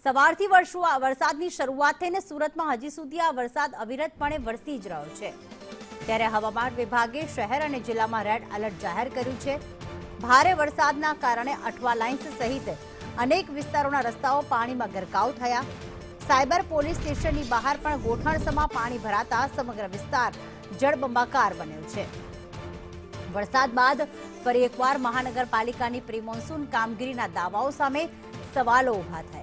સવારથી વરસાદની શરૂઆત થઈને સુરતમાં હજી સુધી આ વરસાદ અવિરતપણે વરસી જ રહ્યો છે। ત્યારે હવામાન વિભાગે શહેર અને જિલ્લામાં રેડ એલર્ટ જાહેર કર્યું છે। ભારે વરસાદના કારણે અઠવા લાઇન્સ સહિત અનેક વિસ્તારોના રસ્તાઓ પાણીમાં ગરકાવ થયા। સાયબર પોલીસ સ્ટેશનની બહાર પણ ગોઠણસમાં પાણી ભરાતા સમગ્ર વિસ્તાર જળબંબાકાર બન્યો છે। વરસાદ બાદ ફરી એકવાર મહાનગરપાલિકાની પ્રી મોન્સૂન કામગીરીના દાવાઓ સામે સવાલો ઉભા થયા।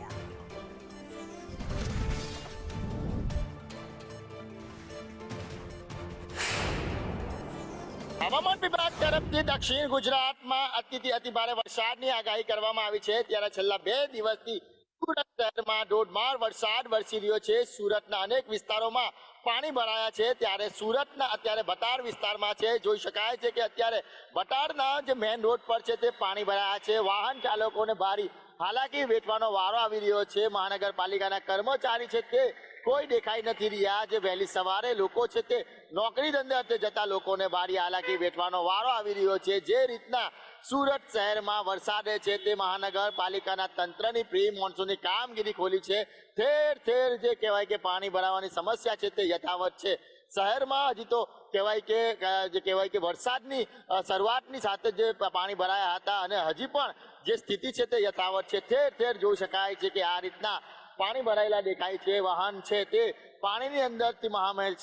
હવામાન વિભાગ તરફથી દક્ષિણ ગુજરાતમાં અતિથી અતિભારે વરસાદની આગાહી કરવામાં આવી છે। ત્યારે છેલ્લા 2 દિવસથી સુરત શહેરમાં ધોધમાર વરસાદ વરસી રહ્યો છે। સુરતના અનેક વિસ્તારોમાં પાણી ભરાયા છે। ત્યારે સુરતના અત્યારે બટાર વિસ્તારમાં છે, જોઈ શકાય છે કે અત્યારે બટારના જે મેઇન રોડ પર છે તે પાણી ભરાયા છે। વાહન ચાલકોને ભારી હાલાકી વેઠવાનો વારો આવી રહ્યો છે। મહાનગરપાલિકાના કર્મચારી છે તે કોઈ દેખાઈ નથી રહ્યા। જે વહેલી સવારે લોકો છે તે નોકરી ધંધે જતા લોકોને ભારી હાલાકી વેઠવાનો વારો આવી રહ્યો છે। જે રીતના સુરત શહેરમાં વરસાદે છે તે મહાનગરપાલિકાના તંત્રની પ્રી મોન્સૂનની કામગીરી ખોલી છે। ઠેર ઠેર જે કહેવાય કે પાણી ભરાવાની સમસ્યા છે તે યથાવત છે। શહેરમાં હજી તો કહેવાય કે વરસાદની શરૂઆતની સાથે જે પાણી ભરાયા હતા અને હજી પણ જે સ્થિતિ છે તે યથાવત છે। ઠેર ઠેર જોઈ શકાય છે કે આ રીતના પાણી ભરાયેલા દેખાય છે। વાહન છે તે પાણીની અંદરથી મહામહેલ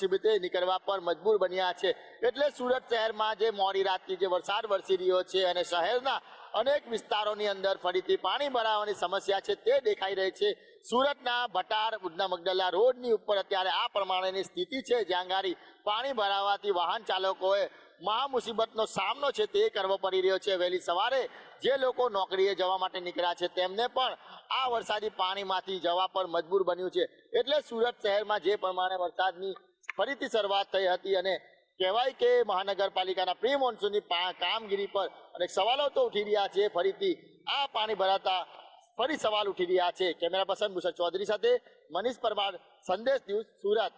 નીકળવા પર મજબૂર બન્યા છે। એટલે સુરત શહેરમાં જે મોડી રાતથી જે વરસાદ વરસી રહ્યો છે અને શહેરના અનેક વિસ્તારોની અંદર ફરીથી પાણી ભરાવાની સમસ્યા છે તે દેખાઈ રહી છે। સુરતના બટાર ઉધના મગદલા રોડની ઉપર અત્યારે આ પ્રમાણેની સ્થિતિ છે, જ્યાં ગાડી પાણી ભરાવાથી વાહન ચાલકોએ મહા મુસીબતનો સામનો છે તે કરવો પડી રહ્યો છે। વહેલી સવારે જે લોકો નોકરીએ જવા માટે નીકળ્યા છે તેમને પણ આ વરસાદી પાણીમાંથી જવા પર મજબૂર બન્યું છે। એટલે સુરત શહેરમાં જે પ્રમાણે વરસાદની ફરીથી શરૂઆત થઈ હતી અને કહેવાય કે મહાનગરપાલિકાના પ્રી મોન્સૂનની કામગીરી પર અનેક સવાલો તો ઉઠી રહ્યા છે। ફરીથી આ પાણી ભરાતા ફરી સવાલ ઉઠી રહ્યા છે। કેમેરા પર્સન ભૂષણ ચૌધરી સાથે મનીષ પરમાર, સંદેશ ન્યૂઝ, સુરત।